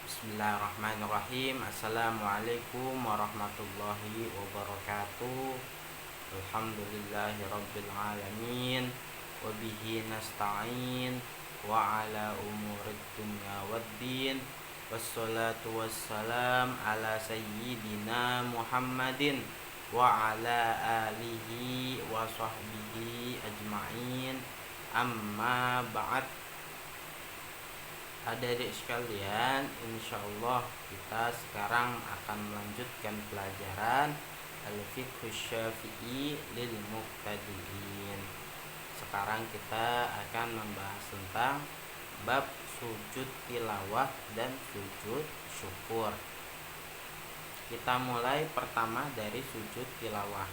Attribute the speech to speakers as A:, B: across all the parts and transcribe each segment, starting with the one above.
A: Bismillahirrahmanirrahim. Assalamualaikum warahmatullahi wabarakatuh. Alhamdulillahi rabbil alamin. Wabihi nasta'in. Wa ala umurid dunya waddin. Wassalatu wassalam ala sayyidina Muhammadin wa ala alihi wa sahbihi ajma'in. Amma ba'd. Adik-adik sekalian, insyaallah kita sekarang akan melanjutkan pelajaran Al-Fiqh Syafi'i lil Muqtadiin. Sekarang kita akan membahas tentang bab sujud tilawah dan sujud syukur. Kita mulai pertama dari sujud tilawah.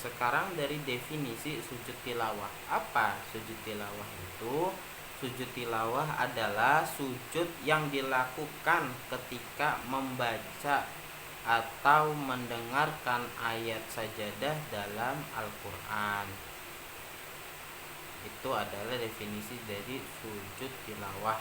A: Sekarang dari definisi sujud tilawah. Apa sujud tilawah itu? Sujud tilawah adalah sujud yang dilakukan ketika membaca atau mendengarkan ayat sajadah dalam Al-Quran. Itu adalah definisi dari sujud tilawah.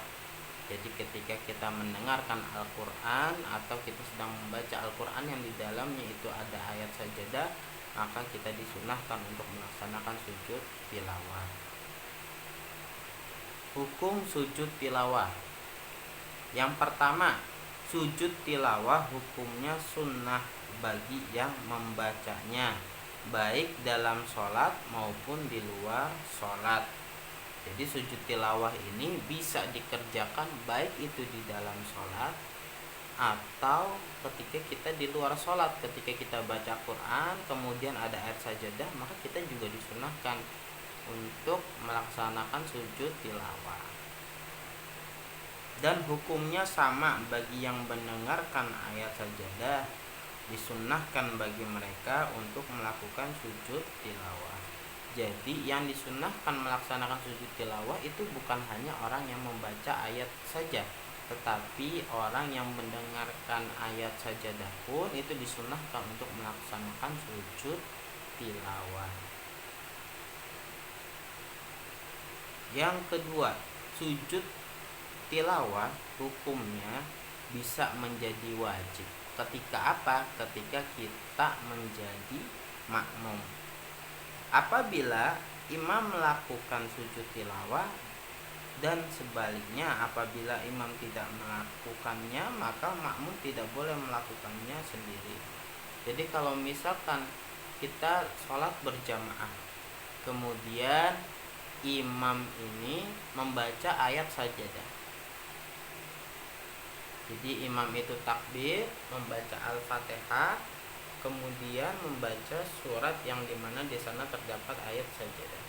A: Jadi ketika kita mendengarkan Al-Quran atau kita sedang membaca Al-Quran yang di dalamnya itu ada ayat sajadah, maka kita disunahkan untuk melaksanakan sujud tilawah. Hukum sujud tilawah. Yang pertama, sujud tilawah hukumnya sunnah bagi yang membacanya, baik dalam sholat maupun di luar sholat. Jadi sujud tilawah ini bisa dikerjakan baik itu di dalam sholat atau ketika kita di luar sholat. Ketika kita baca Quran kemudian ada ayat sajadah, maka kita juga disunahkan untuk melaksanakan sujud tilawah. Dan hukumnya sama bagi yang mendengarkan ayat sajadah, disunahkan bagi mereka untuk melakukan sujud tilawah. Jadi yang disunahkan melaksanakan sujud tilawah itu bukan hanya orang yang membaca ayat saja, tetapi orang yang mendengarkan ayat sajadah pun itu disunahkan untuk melaksanakan sujud tilawah. Yang kedua, sujud tilawah hukumnya bisa menjadi wajib. Ketika apa? Ketika kita menjadi makmum. Apabila imam melakukan sujud tilawah dan sebaliknya, apabila imam tidak melakukannya, maka makmum tidak boleh melakukannya sendiri. Jadi kalau misalkan kita sholat berjamaah, kemudian imam ini membaca ayat sajadah. Jadi imam itu takbir, membaca Al-Fatihah, kemudian membaca surat yang dimana di sana terdapat ayat sajadah.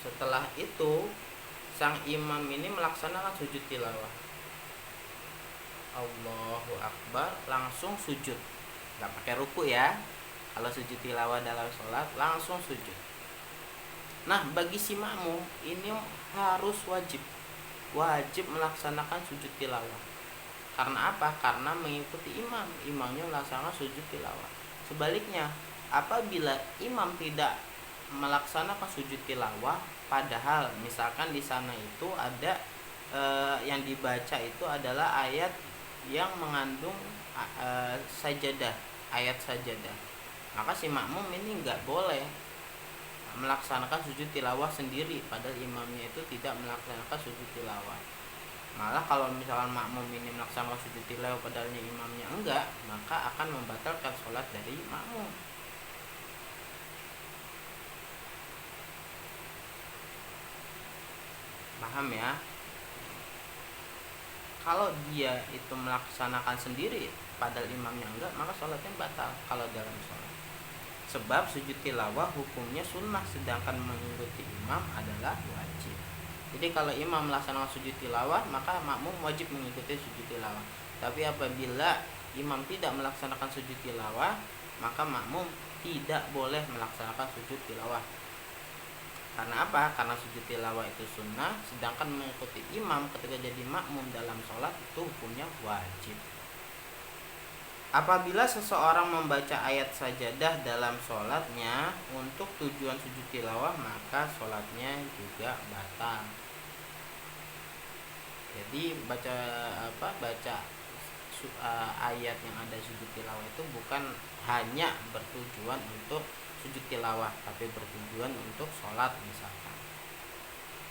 A: Setelah itu sang imam ini melaksanakan sujud tilawah. Allahu Akbar, langsung sujud. Gak pakai ruku ya. Kalau sujud tilawah dalam sholat langsung sujud. Nah, bagi si makmum ini harus wajib melaksanakan sujud tilawah. Karena apa? Karena mengikuti imam. Imamnya melaksanakan sujud tilawah. Sebaliknya, apabila imam tidak melaksanakan sujud tilawah, padahal misalkan di sana itu ada yang dibaca itu adalah ayat yang mengandung sajadah, ayat sajadah, maka si makmum ini nggak boleh melaksanakan sujud tilawah sendiri, padahal imamnya itu tidak melaksanakan sujud tilawah. Malah kalau misalkan makmum ini melaksanakan sujud tilawah padahal imamnya enggak, maka akan membatalkan sholat dari makmum. Paham ya? Kalau dia itu melaksanakan sendiri padahal imamnya enggak, maka sholatnya batal kalau dalam sholat. Sebab sujud tilawah hukumnya sunnah, sedangkan mengikuti imam adalah wajib. Jadi kalau imam melaksanakan sujud tilawah, maka makmum wajib mengikuti sujud tilawah. Tapi apabila imam tidak melaksanakan sujud tilawah, maka makmum tidak boleh melaksanakan sujud tilawah. Karena apa? Karena sujud tilawah itu sunnah, sedangkan mengikuti imam ketika jadi makmum dalam sholat itu hukumnya wajib. Apabila seseorang membaca ayat sajadah dalam sholatnya untuk tujuan sujud tilawah, maka sholatnya juga batal. Jadi baca ayat yang ada sujud tilawah itu bukan hanya bertujuan untuk sujud tilawah, tapi bertujuan untuk sholat misalkan,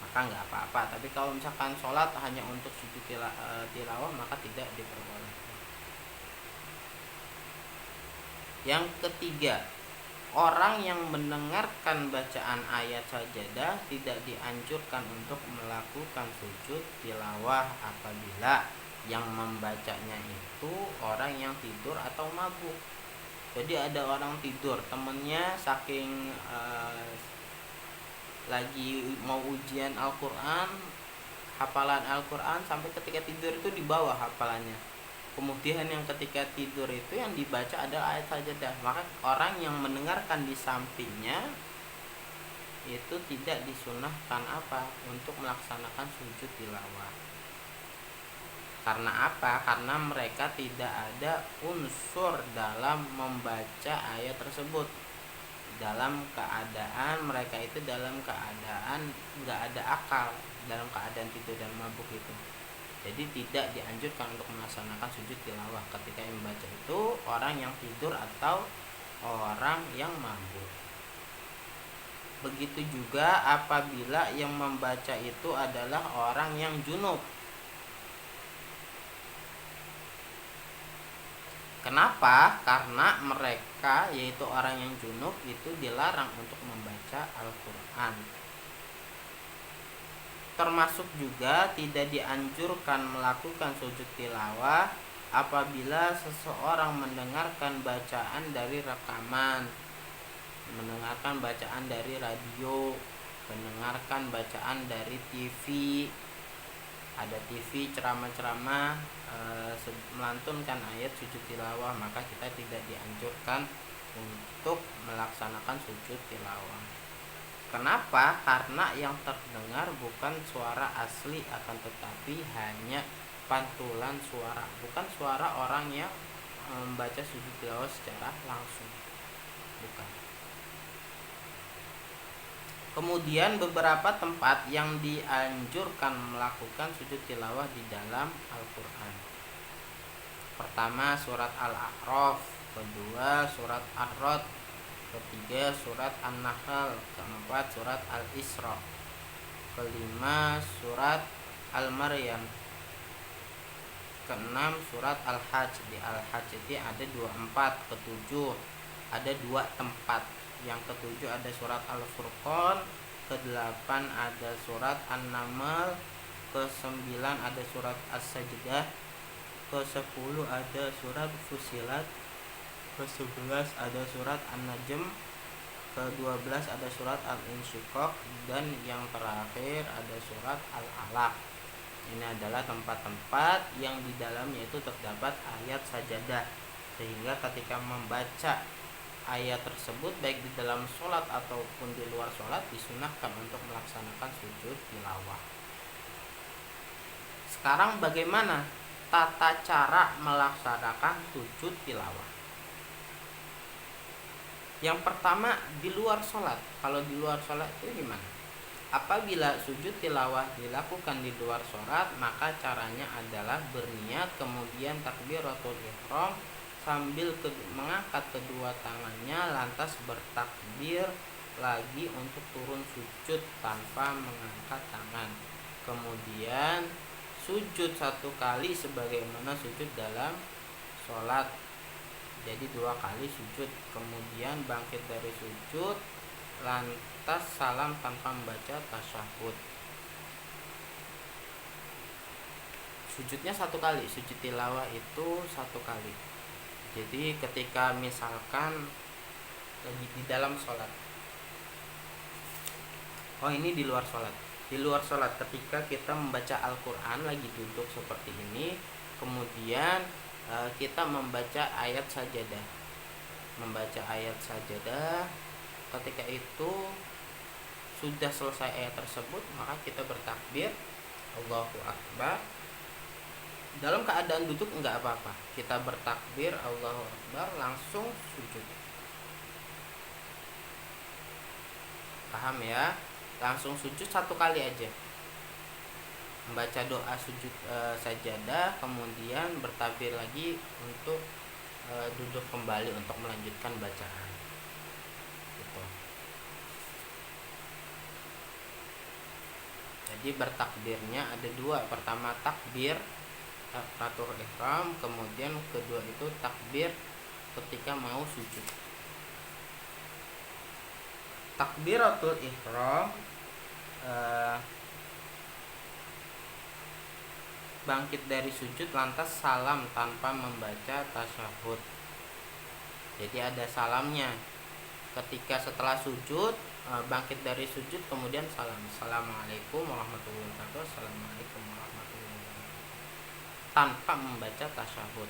A: maka nggak apa-apa. Tapi kalau misalkan sholat hanya untuk sujud tilawah, maka tidak diperbolehkan. Yang ketiga, orang yang mendengarkan bacaan ayat sajadah tidak dianjurkan untuk melakukan sujud tilawah apabila yang membacanya itu orang yang tidur atau mabuk. Jadi ada orang tidur, temennya saking lagi mau ujian Al-Quran, hafalan Al-Quran, sampai ketika tidur itu di bawah hafalannya. Kemudian yang ketika tidur itu yang dibaca adalah ayat sajadah, maka orang yang mendengarkan di sampingnya itu tidak disunahkan untuk melaksanakan sujud tilawah. Karena apa? Karena mereka tidak ada unsur dalam membaca ayat tersebut. Dalam keadaan mereka itu dalam keadaan nggak ada akal, dalam keadaan tidur dan mabuk itu. Jadi tidak dianjurkan untuk melaksanakan sujud tilawah ketika yang membaca itu orang yang tidur atau orang yang mabuk. Begitu juga apabila yang membaca itu adalah orang yang junub. Kenapa? Karena mereka, yaitu orang yang junub, itu dilarang untuk membaca Al-Quran. Termasuk juga tidak dianjurkan melakukan sujud tilawah apabila seseorang mendengarkan bacaan dari rekaman, mendengarkan bacaan dari radio, mendengarkan bacaan dari TV. Ada TV ceramah-ceramah melantunkan ayat sujud tilawah, maka kita tidak dianjurkan untuk melaksanakan sujud tilawah. Kenapa? Karena yang terdengar bukan suara asli, akan tetapi hanya pantulan suara, bukan suara orang yang membaca sujud tilawah secara langsung, bukan. Kemudian beberapa tempat yang dianjurkan melakukan sujud tilawah di dalam Al-Quran. Pertama surat Al-A'raf, kedua surat Ar-Ra'd, ketiga surat An-Nahl, keempat surat Al-Isra, kelima surat Al-Maryam, keenam surat Al-Hajj. Di Al-Hajj itu ada 24, ketujuh ada 2 tempat. Yang ketujuh ada surat Al-Furqan, ke-8 ada surat An-Naml, ke-9 ada surat As-Sajdah, ke-10 ada surat Fusilat, ke-11 ada surat An-Najm, ke-12 ada surat Al-Insyiqaq, dan yang terakhir ada surat Al-Alaq. Ini adalah tempat-tempat yang di dalamnya itu terdapat ayat sajadah, sehingga ketika membaca ayat tersebut baik di dalam sholat ataupun di luar sholat disunahkan untuk melaksanakan sujud tilawah. Sekarang bagaimana tata cara melaksanakan sujud tilawah? Yang pertama di luar sholat. Kalau di luar sholat itu gimana? Apabila sujud tilawah dilakukan di luar sholat, maka caranya adalah berniat, kemudian takbiratul ihram sambil mengangkat kedua tangannya, lantas bertakbir lagi untuk turun sujud tanpa mengangkat tangan. Kemudian sujud 1 kali sebagaimana sujud dalam sholat, jadi 2 kali sujud. Kemudian bangkit dari sujud, lantas salam tanpa membaca tasyahud. Sujudnya 1 kali, sujud tilawah itu 1 kali. Jadi ketika misalkan lagi di dalam sholat, ini di luar sholat. Di luar sholat ketika kita membaca Al-Quran lagi duduk seperti ini, kemudian kita membaca ayat sajadah. Ketika itu sudah selesai ayat tersebut, maka kita bertakbir Allahu Akbar. Dalam keadaan duduk enggak apa-apa, kita bertakbir Allahu Akbar langsung sujud. Paham ya? Langsung sujud 1 kali aja. membaca doa sujud sajadah, kemudian bertakbir lagi untuk duduk kembali untuk melanjutkan bacaan. Gitu. Jadi bertakbirnya ada dua. Pertama takbir takbiratul ihram, kemudian kedua itu takbir ketika mau sujud. Takbiratul ihram bangkit dari sujud lantas salam tanpa membaca tasyahud. Jadi ada salamnya. Ketika setelah sujud bangkit dari sujud kemudian salam. Assalamualaikum warahmatullahi wabarakatuh. Assalamualaikum warahmatullahi wabarakatuh. Tanpa membaca tasyahud.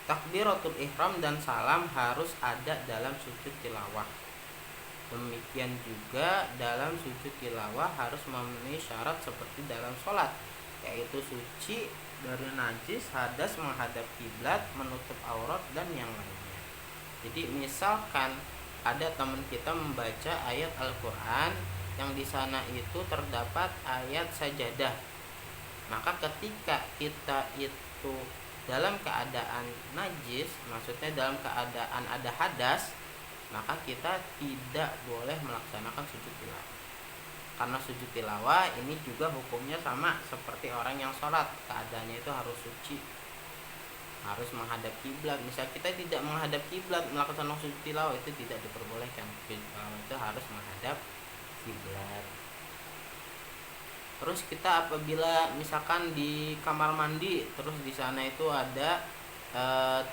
A: Takbiratul ihram dan salam harus ada dalam sujud tilawah. Demikian juga dalam sujud tilawah harus memenuhi syarat seperti dalam sholat, yaitu suci dari najis, hadas, menghadap kiblat, menutup aurat, dan yang lainnya. Jadi misalkan ada teman kita membaca ayat Al-Quran yang di sana itu terdapat ayat sajadah, maka ketika kita itu dalam keadaan najis, maksudnya dalam keadaan ada hadas, maka kita tidak boleh melaksanakan sujud tilawah. Karena sujud tilawah ini juga hukumnya sama seperti orang yang sholat, keadaannya itu harus suci, harus menghadap kiblat. Misal kita tidak menghadap kiblat melaksanakan sujud tilawah, itu tidak diperbolehkan. Sujud tilawah itu harus menghadap kiblat. Terus kita apabila misalkan di kamar mandi, terus di sana itu ada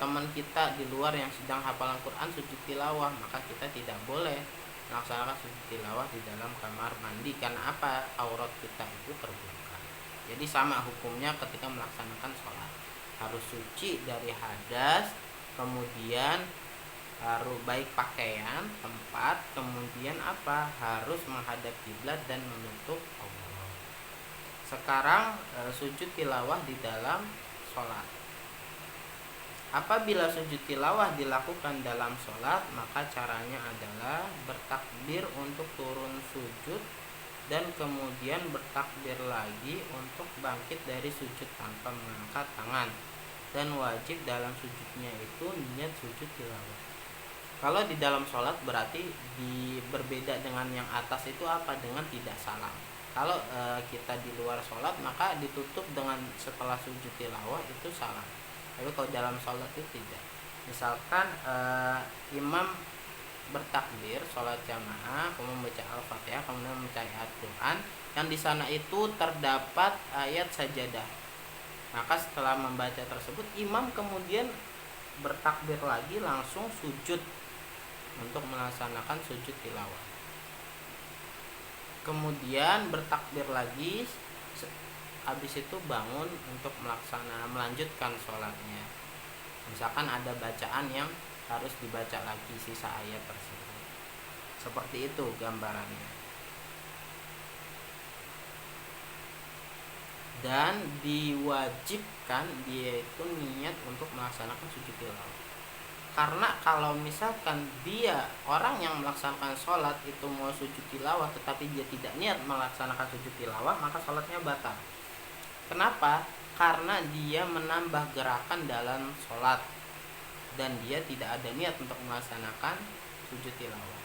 A: teman kita di luar yang sedang hafalan Quran sujud tilawah, maka kita tidak boleh melaksanakan sujud tilawah di dalam kamar mandi. Karena apa? Aurat kita itu terbuka. Jadi sama hukumnya ketika melaksanakan sholat, harus suci dari hadas, kemudian harus baik pakaian, tempat, kemudian apa? Harus menghadap kiblat dan menutup aurat. Sekarang sujud tilawah di dalam sholat. Apabila sujud tilawah dilakukan dalam sholat, maka caranya adalah bertakbir untuk turun sujud dan kemudian bertakbir lagi untuk bangkit dari sujud tanpa mengangkat tangan. Dan wajib dalam sujudnya itu niat sujud tilawah. Kalau di dalam sholat berarti berbeda dengan yang atas itu apa? Dengan tidak salam. Kalau kita di luar sholat maka ditutup dengan setelah sujud tilawah itu salam. Tapi kalau dalam sholat itu tidak. Misalkan imam bertakbir sholat jamaah, kemudian membaca Al-Fatihah, kemudian membaca ayat Quran, yang di sana itu terdapat ayat sajadah. Maka setelah membaca tersebut, imam kemudian bertakbir lagi langsung sujud untuk melaksanakan sujud tilawah. Kemudian bertakbir lagi, habis itu bangun untuk melanjutkan sholatnya. Misalkan ada bacaan yang harus dibaca lagi sisa ayat tersebut. Seperti itu gambarannya. Dan diwajibkan dia itu niat untuk melaksanakan sujud tilawah. Karena kalau misalkan dia orang yang melaksanakan sholat itu mau sujud tilawah tetapi dia tidak niat melaksanakan sujud tilawah, maka sholatnya batal. Kenapa? Karena dia menambah gerakan dalam sholat dan dia tidak ada niat untuk melaksanakan sujud tilawah.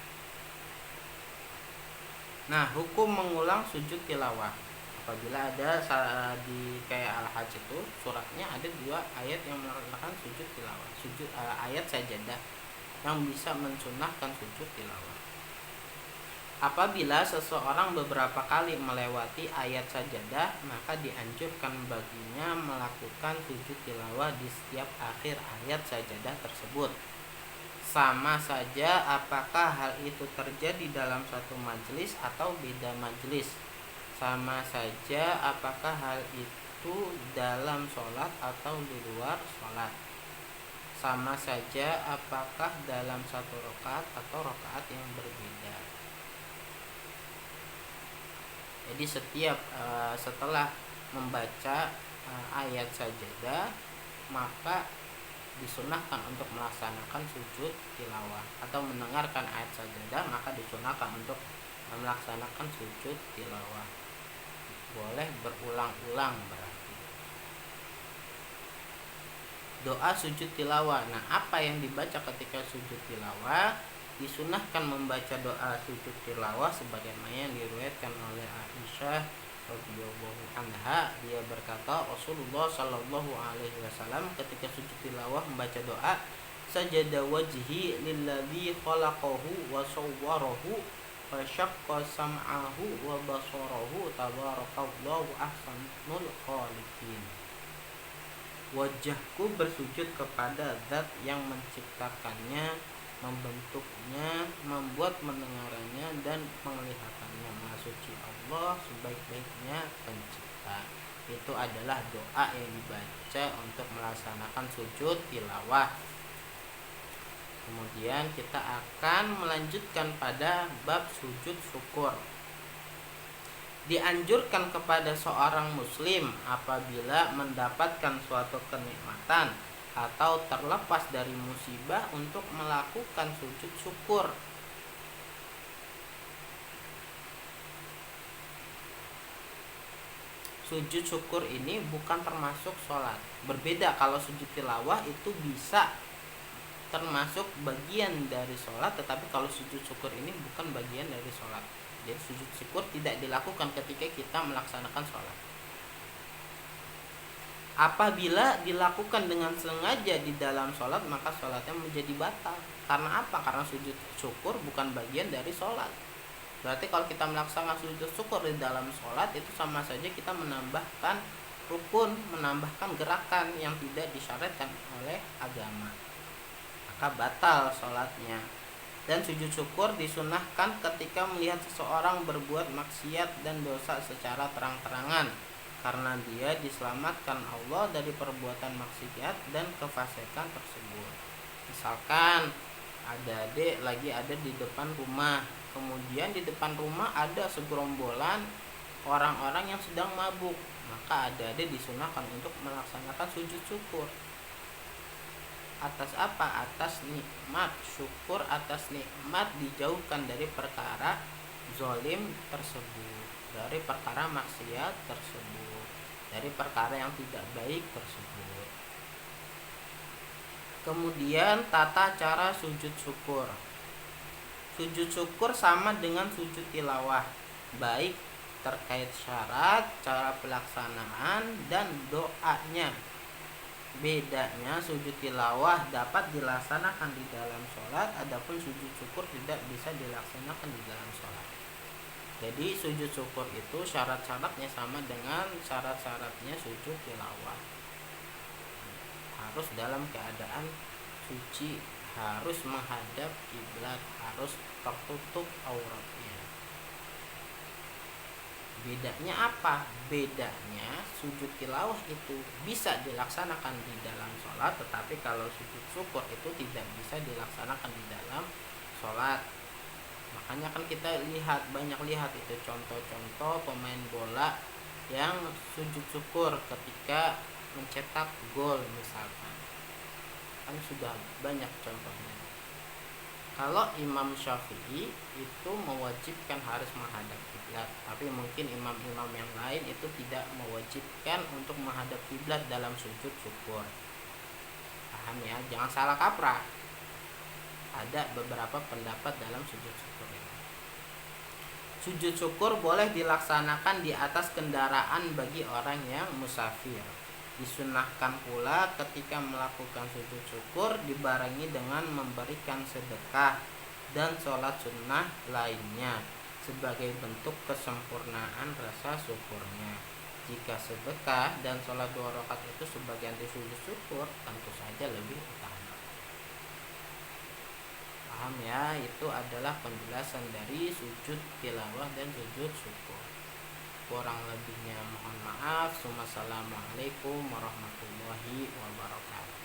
A: Nah, hukum mengulang sujud tilawah. Apabila ada di kayak Al-Hajj itu suratnya ada 2 ayat yang melaksanakan sujud tilawah, ayat sajadah yang bisa mensunahkan sujud tilawah. Apabila seseorang beberapa kali melewati ayat sajadah, maka dianjurkan baginya melakukan sujud tilawah di setiap akhir ayat sajadah tersebut. Sama saja apakah hal itu terjadi dalam satu majelis atau beda majelis. Sama saja apakah hal itu dalam sholat atau di luar sholat. Sama saja apakah dalam satu rakaat atau rakaat yang berbeda. Jadi setiap setelah membaca ayat sajadah, maka disunahkan untuk melaksanakan sujud tilawah, atau mendengarkan ayat sajadah maka disunahkan untuk melaksanakan sujud tilawah. Boleh berulang-ulang berarti. Doa sujud tilawah. Nah, apa yang dibaca ketika sujud tilawah? Disunahkan membaca doa sujud tilawah sebagaimana yang diriwayatkan oleh Aisyah radhiyallahu anha. Dia berkata, Rasulullah shallallahu alaihi wasallam ketika sujud tilawah membaca doa, sajada wajhi lilladzi khalaqahu wa sawwarahu wa syaqqa sam'ahu wa basarahu tabarakallahu ahsanul khaliqin. Wajahku bersujud kepada zat yang menciptakannya, membentuknya, membuat mendengarannya dan penglihatannya. Maha suci Allah sebaik-baiknya pencipta. Itu adalah doa yang dibaca untuk melaksanakan sujud tilawah. Kemudian kita akan melanjutkan pada bab sujud syukur. Dianjurkan kepada seorang muslim apabila mendapatkan suatu kenikmatan atau terlepas dari musibah untuk melakukan sujud syukur. Sujud syukur ini bukan termasuk sholat. Berbeda, kalau sujud tilawah itu bisa termasuk bagian dari sholat, tetapi kalau sujud syukur ini bukan bagian dari sholat. Jadi sujud syukur tidak dilakukan ketika kita melaksanakan sholat. Apabila dilakukan dengan sengaja di dalam sholat, maka sholatnya menjadi batal. Karena apa? Karena sujud syukur bukan bagian dari sholat. Berarti kalau kita melaksanakan sujud syukur di dalam sholat, itu sama saja kita menambahkan rukun, menambahkan gerakan yang tidak disyariatkan oleh agama, maka batal sholatnya. Dan sujud syukur disunahkan ketika melihat seseorang berbuat maksiat dan dosa secara terang-terangan, karena dia diselamatkan Allah dari perbuatan maksiat dan kefasikan tersebut. Misalkan adik lagi ada di depan rumah, kemudian di depan rumah ada segerombolan orang-orang yang sedang mabuk, maka adik disunahkan untuk melaksanakan sujud syukur. Atas apa? Atas nikmat. Syukur atas nikmat dijauhkan dari perkara zolim tersebut, dari perkara maksiat tersebut, dari perkara yang tidak baik tersebut. Kemudian tata cara sujud syukur. Sujud syukur sama dengan sujud tilawah, baik terkait syarat, cara pelaksanaan, dan doanya. Bedanya sujud tilawah dapat dilaksanakan di dalam sholat, adapun sujud syukur tidak bisa dilaksanakan di dalam sholat. Jadi sujud syukur itu syarat-syaratnya sama dengan syarat-syaratnya sujud tilawah. Harus dalam keadaan suci, harus menghadap kiblat, harus tertutup auratnya. Bedanya apa? Bedanya sujud tilawah itu bisa dilaksanakan di dalam sholat, tetapi kalau sujud syukur itu tidak bisa dilaksanakan di dalam sholat. Makanya kan kita banyak lihat itu contoh-contoh pemain bola yang sujud syukur ketika mencetak gol misalkan. Kan sudah banyak contohnya. Kalau Imam Syafi'i itu mewajibkan harus menghadap kiblat, tapi mungkin imam-imam yang lain itu tidak mewajibkan untuk menghadap kiblat dalam sujud syukur. Paham ya? Jangan salah kaprah. Ada beberapa pendapat dalam sujud syukur ini. Sujud syukur boleh dilaksanakan di atas kendaraan bagi orang yang musafir. Disunahkan pula ketika melakukan sujud syukur dibarengi dengan memberikan sedekah dan sholat sunnah lainnya sebagai bentuk kesempurnaan rasa syukurnya. Jika sedekah dan sholat 2 rakaat itu sebagai anti sujud syukur, tentu saja lebih utama. Paham ya? Itu adalah penjelasan dari sujud tilawah dan sujud syukur. Kurang lebihnya mohon maaf. Wassalamualaikum warahmatullahi wabarakatuh.